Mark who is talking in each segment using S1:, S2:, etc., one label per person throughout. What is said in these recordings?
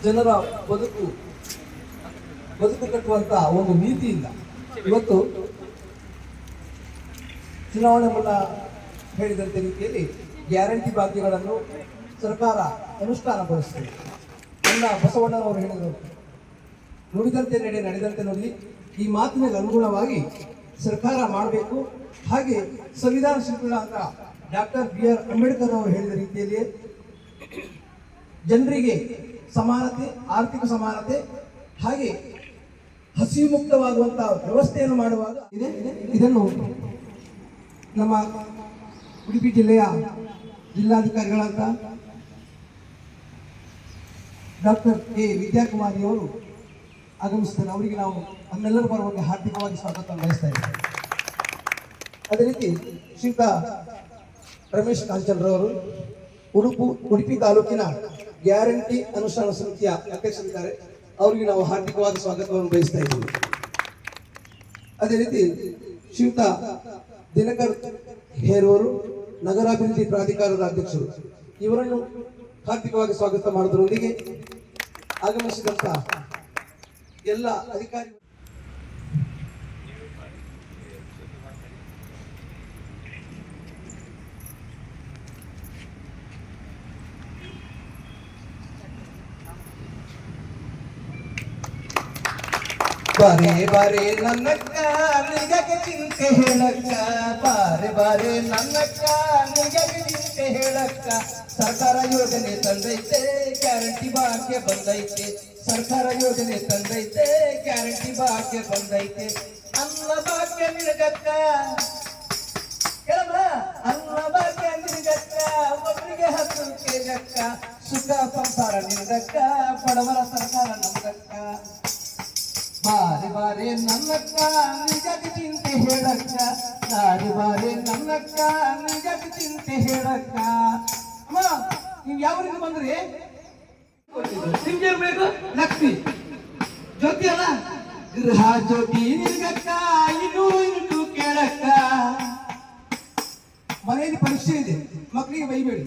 S1: ಜನರ ಬದುಕು ಕಟ್ಟುವಂತ ಒಂದು ನೀತಿ ಇಲ್ಲ. ಇವತ್ತು ಚುನಾವಣೆ ಮುನ್ನ ಹೇಳಿದಂತೆ ರೀತಿಯಲ್ಲಿ ಗ್ಯಾರಂಟಿ ಭಾಗ್ಯಗಳನ್ನು ಸರ್ಕಾರ ಅನುಷ್ಠಾನಗೊಳಿಸುತ್ತದೆ. ನನ್ನ ಬಸವಣ್ಣನವರು ಹೇಳಿದರು, ನುಡಿದಂತೆ ನಡೆ ನಡೆದಂತೆ ನುಡಿ. ಈ ಮಾತಿನ ಅನುಗುಣವಾಗಿ ಸರ್ಕಾರ ಮಾಡಬೇಕು. ಹಾಗೆ ಸಂವಿಧಾನ ಶಿಲ್ಪಿಗಳಾದ ಡಾಕ್ಟರ್ BR ಅಂಬೇಡ್ಕರ್ ಅವರು ಹೇಳಿದ ರೀತಿಯಲ್ಲಿ ಜನರಿಗೆ ಸಮಾನತೆ, ಆರ್ಥಿಕ ಸಮಾನತೆ, ಹಾಗೆ ಹಸಿವು ಮುಕ್ತವಾಗುವಂತಹ ವ್ಯವಸ್ಥೆಯನ್ನು ಮಾಡುವಾಗ ಇದನ್ನು ನಮ್ಮ ಉಡುಪಿ ಜಿಲ್ಲೆಯ ಜಿಲ್ಲಾಧಿಕಾರಿಗಳಾದ ಡಾಕ್ಟರ್ ವಿದ್ಯಾಕುಮಾರಿ ಅವರು ಆಗಮಿಸುತ್ತಾರೆ. ಅವರಿಗೆ ನಾವು ನಮ್ಮೆಲ್ಲರ ಪರವಾಗಿ ಹಾರ್ದಿಕವಾಗಿ ಸ್ವಾಗತ ಬಯಸ್ತಾ ಇದ್ದೇವೆ. ಅದೇ ರೀತಿ ಶ್ರೀಯುತ ರಮೇಶ್ ಕಾಂಚಲ್ರವರು ಉಡುಪಿ ತಾಲೂಕಿನ ಗ್ಯಾರಂಟಿ ಅನುಷ್ಠಾನ ಸಮಿತಿಯ ಅಧ್ಯಕ್ಷರಿದ್ದಾರೆ. ಅವರಿಗೆ ನಾವು ಹಾರ್ದಿಕವಾಗಿ ಸ್ವಾಗತವನ್ನು ಬಯಸ್ತಾ ಇದ್ದೇವೆ. ಅದೇ ರೀತಿ ಶ್ರೀಯುತ ದಿನಕರ್ ಹೇರೂರು ನಗರಾಭಿವೃದ್ಧಿ ಪ್ರಾಧಿಕಾರದ ಅಧ್ಯಕ್ಷರು, ಇವರನ್ನು ಹಾರ್ದಿಕವಾಗಿ ಸ್ವಾಗತ ಮಾಡುವುದರೊಂದಿಗೆ ಆಗಮಿಸಿದಂತ ಎಲ್ಲ ಅಧಿಕಾರಿ ಬಾರೆ ಬಾರೆ ನನ್ನಕ್ಕ ನಿಜಕ್ಕೆ ಚಿಂತೆ ಹೇಳಕ್ಕ, ಬಾರೆ ಬಾರೆ ನನ್ನಕ್ಕ ನಿಜಕ್ಕೆ ಚಿಂತೆ ಹೇಳಕ್ಕ. ಸರ್ಕಾರ ಯೋಜನೆ ತಂದೈತೆ, ಗ್ಯಾರಂಟಿ ಭಾಗ್ಯ ಬಂದೈತೆ. ಸರ್ಕಾರ ಯೋಜನೆ ತಂದೈತೆ, ಗ್ಯಾರಂಟಿ ಭಾಗ್ಯ ಬಂದೈತೆ. ಅನ್ನ ಭಾಗ್ಯ ನಿನಗಕ್ಕ, ಅನ್ನ ಭಾಗ್ಯ ನಿನಗಕ್ಕ, ಒಬ್ಬರಿಗೆ 10 ಕೆಜಕ್ಕ. ಸುಖ ಸಂಸಾರ ನಿನಗಕ್ಕ, ಬಡವರ ಸರ್ಕಾರ ನಮಗಕ್ಕ. ಬಾರೆ ಬಾರೆ ನನ್ನಕ್ಕ ನಿಜಕ್ಕೆ ಚಿಂತೆ ಹೇಳಕ್ಕ, ಬಾರೆ ಬಾರೆ ನನ್ನಕ್ಕ ನಿಜಕ್ಕೆ ಚಿಂತೆ ಹೇಳಕ್ಕ. ಅಮ್ಮ, ನೀವು ಯಾವರಿಂದ ಬಂದ್ರಿ? ನಿಮ್ಗೆ ಬೇಕು ಲಕ್ಷ್ಮಿ ಜ್ಯೋತಿ ಅಲ್ಲ, ಗೃಹ ಜ್ಯೋತಿ ನಿನಗಕ್ಕ, ಇನ್ನು ಕೇಳಕ್ಕ. ಮನೆಯಲ್ಲಿ ಪರೀಕ್ಷೆ ಇದೆ, ಮಕ್ಕಳಿಗೆ ಬೈಬೇಡಿ.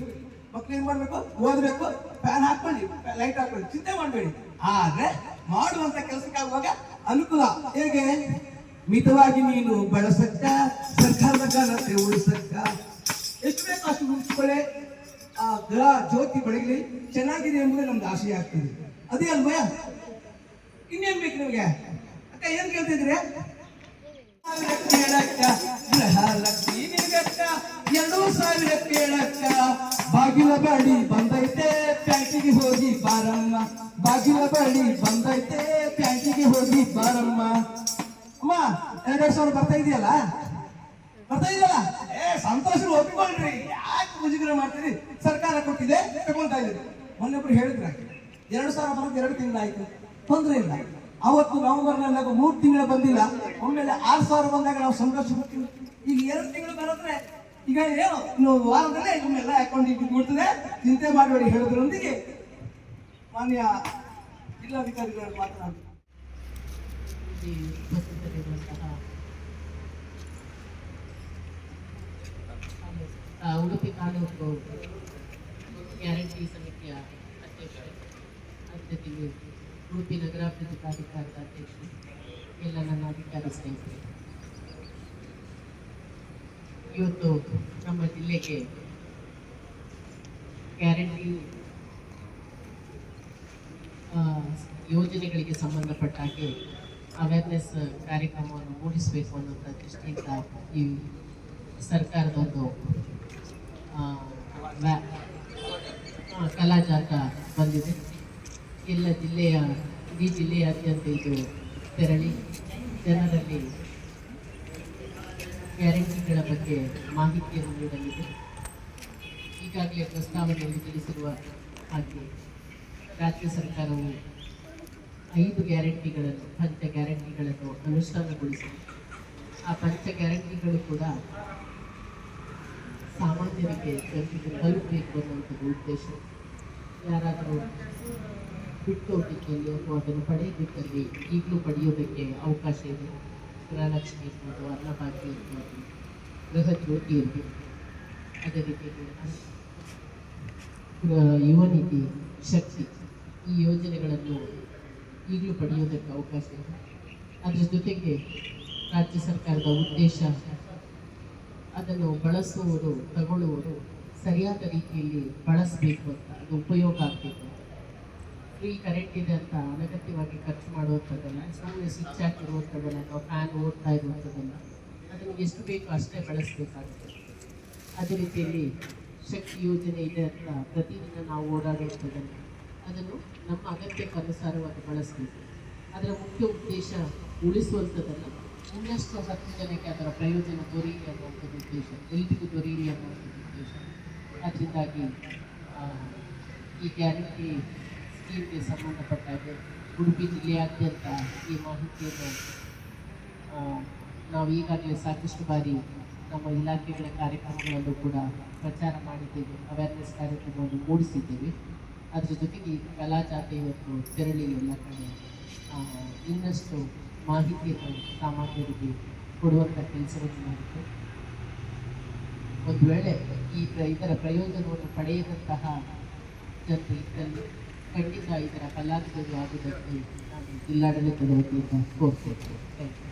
S1: ಮಕ್ಳು ಏನ್ ಮಾಡ್ಬೇಕು? ಓದ್ಬೇಕು, ಫ್ಯಾನ್ ಹಾಕೊಳ್ಳಿ, ಲೈಟ್ ಹಾಕೊಳ್ಳಿ, ಚಿಂತೆ ಮಾಡಬೇಡಿ. ಆದ್ರೆ ಮಾಡುವಂತ ಕೆಲಸಕ್ಕಾಗುವಾಗ ಅನುಕೂಲ ಹೇಗೆ? ಮಿತವಾಗಿ ನೀನು ಬಳಸಕ್ಕ, ಸರ್ಕಾರದ ಘನತೆ ಉಳಿಸಕ್ಕ. ಎಷ್ಟು ಬೇಕು ಅಷ್ಟು ಉಳಿಸ್ಕೊಳ್ಳೆ. ಆ ಗೃಹ ಜ್ಯೋತಿ ಬೆಳಗಲಿ, ಚೆನ್ನಾಗಿದೆ ಎಂಬುದೇ ನಮ್ದು ಆಶಯ ಆಗ್ತದೆ. ಅದೇ ಅಲ್ವೇ? ಇನ್ನೇನ್ ಬೇಕು ನಿಮಗೆ? ಅಕ್ಕ ಏನ್ ಕೇಳ್ತಿದ್ರೆ? ಗೃಹ ಲಕ್ಷ್ಮಿ ನಿನಗಕ್ಕ, 2000 ಕೇಳಕ್ಕ. ಬಾಗಿಲ ಬಳಿ ಬಂದೈತೆ, ಪ್ಯಾಂಟಿಗೆ ಹೋಗಿ ಬಾರಮ್ಮ. ಬಾಗಿಲ ಬಳಿ ಬಂದೈತೆ, ಪ್ಯಾಂಟಿಗೆ ಹೋಗಿ ಬಾರಮ್ಮ. ಅಮ್ಮ, 2000 ಬರ್ತಾ ಇದೆಯಲ್ಲ, ಸಂತೋಷ ಒಪ್ಪಿಕೊಂಡ್ರಿ. ಯಾಕೆ ಮುಜುಗರ ಮಾಡ್ತೀರಿ? ಸರ್ಕಾರ ಕೊಟ್ಟಿದೆ, ತಗೊಂತಾ ಇದ್ದೀರಿ. ಮೊನ್ನೆಬ್ರು ಹೇಳಿದ್ರೆ 2000 ಬರೋದು 2 ತಿಂಗಳಾಯ್ತು, ತೊಂದರೆ ಇಲ್ಲ. ಅವತ್ತು ನವೆಂಬರ್ನಲ್ಲಿ 3 ತಿಂಗಳು ಬಂದಿಲ್ಲ, ಒಮ್ಮೆಲೆ 6000 ಬಂದಾಗ ನಾವು ಸಂತೋಷ ಪಡ್ತೀವಿ. ಈಗ 2 ತಿಂಗಳು ಬರೋದ್ರೆ ಈಗ ಏನು ಇನ್ನು ವಾರದಲ್ಲೇ ನಿಮ್ಮೆಲ್ಲ ಅಕೌಂಟಿಗೆ ಬಿಡ್ತದೆ, ಚಿಂತೆ ಮಾಡಬೇಡಿ ಹೇಳೋದ್ರೊಂದಿಗೆ ಮಾನ್ಯ ಜಿಲ್ಲಾಧಿಕಾರಿಗಳು ಮಾತನಾಡ್ತಾರೆ.
S2: ಉಡುಪಿ ತಾಲೂಕು ಗ್ಯಾರಂಟಿ ಸಮಿತಿಯ ಅಧ್ಯಕ್ಷರು, ಅದ್ರ ಜೊತೆಗೆ ಉಡುಪಿ ನಗರಾಭಿವೃದ್ಧಿ ಪ್ರಾಧಿಕಾರದ ಅಧ್ಯಕ್ಷರು, ಎಲ್ಲ ನನ್ನ ಅಧಿಕಾರಿ ಸ್ನೇಹಿತರು, ಇವತ್ತು ನಮ್ಮ ಜಿಲ್ಲೆಗೆ ಗ್ಯಾರಂಟಿ ಯೋಜನೆಗಳಿಗೆ ಸಂಬಂಧಪಟ್ಟ ಹಾಗೆ ಅವೇರ್ನೆಸ್ ಕಾರ್ಯಕ್ರಮವನ್ನು ಮೂಡಿಸಬೇಕು ಅನ್ನೋಂಥ ದೃಷ್ಟಿಯಿಂದ ಈ ಸರ್ಕಾರದ ಒಂದು ಕಲಾಜಾತ ಬಂದಿದೆ. ಎಲ್ಲ ಇಡೀ ಜಿಲ್ಲೆಯಾದ್ಯಂತ ಇದು ತೆರಳಿ ಜನರಲ್ಲಿ ಗ್ಯಾರಂಟಿಗಳ ಬಗ್ಗೆ ಮಾಹಿತಿಯನ್ನು ನೀಡಲಿದೆ. ಈಗಾಗಲೇ ಪ್ರಸ್ತಾವನೆಯಲ್ಲಿ ತಿಳಿಸಿರುವ ಹಾಗೆ ರಾಜ್ಯ ಸರ್ಕಾರವು 5 ಗ್ಯಾರಂಟಿಗಳನ್ನು, ಪಂಚ ಗ್ಯಾರಂಟಿಗಳನ್ನು ಅನುಷ್ಠಾನಗೊಳಿಸಿದೆ. ಆ ಪಂಚ ಗ್ಯಾರಂಟಿಗಳು ಕೂಡ ಸಾಮಾನ್ಯರಿಗೆ ಜನರಿಗೆ ತಲುಪಬೇಕು ಅನ್ನುವಂಥದ್ದು ಉದ್ದೇಶ. ಯಾರಾದರೂ ಬಿಟ್ಟು ಹೋಗಿದ್ದಲ್ಲಿ ಅಥವಾ ಅದನ್ನು ಪಡೆಯದಿದ್ದಲ್ಲಿ ಈಗಲೂ ಪಡೆಯೋದಕ್ಕೆ ಅವಕಾಶ ಇದೆ. ಗೃಹಲಕ್ಷ್ಮಿ ಇರ್ಬೋದು, ಅನ್ನಭಾಗ್ಯ ಇರ್ಬೋದು, ಗೃಹ ಜ್ಯೋತಿ ಇರ್ಬೋದು, ಅದೇ ರೀತಿ ಯುವ ನಿಧಿ, ಶಕ್ತಿ ಈ ಯೋಜನೆಗಳನ್ನು ಈಗಲೂ ಪಡೆಯೋದಕ್ಕೆ ಅವಕಾಶ ಇದೆ. ಅದರ ಜೊತೆಗೆ ರಾಜ್ಯ ಸರ್ಕಾರದ ಉದ್ದೇಶ ಅದನ್ನು ಬಳಸುವವರು ತಗೊಳ್ಳುವವರು ಸರಿಯಾದ ರೀತಿಯಲ್ಲಿ ಬಳಸಬೇಕು ಅಂತ, ಅದು ಉಪಯೋಗ ಆಗಬೇಕು. ಫ್ರೀ ಕರೆಂಟ್ ಇದೆ ಅಂತ ಅನಗತ್ಯವಾಗಿ ಖರ್ಚು ಮಾಡುವಂಥದ್ದಲ್ಲ, ಸುಮ್ಮನೆ ಸ್ವಿಚ್ ಹಾಕಿರುವಂಥದ್ದಲ್ಲ ಅಥವಾ ಫ್ಯಾನ್ ಓಡ್ತಾ ಇರುವಂಥದ್ದಲ್ಲ, ಅದನ್ನು ಎಷ್ಟು ಬೇಕೋ ಅಷ್ಟೇ ಬಳಸಬೇಕಾಗುತ್ತೆ. ಅದೇ ರೀತಿಯಲ್ಲಿ ಶಕ್ತಿ ಯೋಜನೆ ಇದೆ ಅಂತ ಪ್ರತಿದಿನ ನಾವು ಓಡಾಡುವಂಥದ್ದಲ್ಲ, ಅದನ್ನು ನಮ್ಮ ಅಗತ್ಯಕ್ಕೆ ಅನುಸಾರವಾಗಿ ಬಳಸಬೇಕು. ಅದರ ಮುಖ್ಯ ಉದ್ದೇಶ ಉಳಿಸುವಂಥದ್ದಲ್ಲ, ಇನ್ನಷ್ಟು 10 ಜನಕ್ಕೆ ಅದರ ಪ್ರಯೋಜನ ದೊರೆಯಲಿ ಅನ್ನುವಂಥದ್ದು ಉದ್ದೇಶ, ಎಲ್ರಿಗೂ ದೊರೆಯಲಿ ಅನ್ನುವಂಥದ್ದು ಉದ್ದೇಶ. ಅದರಿಂದಾಗಿ ಈ ಗ್ಯಾರಂಟಿ ಸ್ಕೀಮ್ಗೆ ಸಂಬಂಧಪಟ್ಟ ಹಾಗೆ ಉಡುಪಿ ಜಿಲ್ಲೆಯಾದ್ಯಂತ ಈ ಮಾಹಿತಿಯನ್ನು ನಾವು ಈಗಾಗಲೇ ಸಾಕಷ್ಟು ಬಾರಿ ನಮ್ಮ ಇಲಾಖೆಗಳ ಕಾರ್ಯಕ್ರಮಗಳಲ್ಲೂ ಕೂಡ ಪ್ರಚಾರ ಮಾಡಿದ್ದೇವೆ, ಅವೇರ್ನೆಸ್ ಕಾರ್ಯಕ್ರಮವನ್ನು ಮೂಡಿಸಿದ್ದೇವೆ. ಅದರ ಜೊತೆಗೆ ಈ ಕಲಾ ಜಾತೆ ಇವತ್ತು ತೆರಳಿ ಎಲ್ಲ ಕಡೆ ಇನ್ನಷ್ಟು ಮಾಹಿತಿಯನ್ನು ಸಾಮಾನ್ಯರಿಗೆ ಕೊಡುವಂಥ ಕೆಲಸವನ್ನು ಮಾಡಿದ್ದು. ಒಂದು ವೇಳೆ ಇದರ ಪ್ರಯೋಜನವನ್ನು ಪಡೆಯದಂತಹ ಜನರು ಇದ್ದಲ್ಲಿ ಖಂಡಿತ ಇದರ ಫಲಾನುಭವಿ ಆಗುವುದಕ್ಕೆ ನಾನು ಜಿಲ್ಲಾಡಳಿತದ ವತಿಯಿಂದ ಕೋರ್ತೇನೆ. Thank you.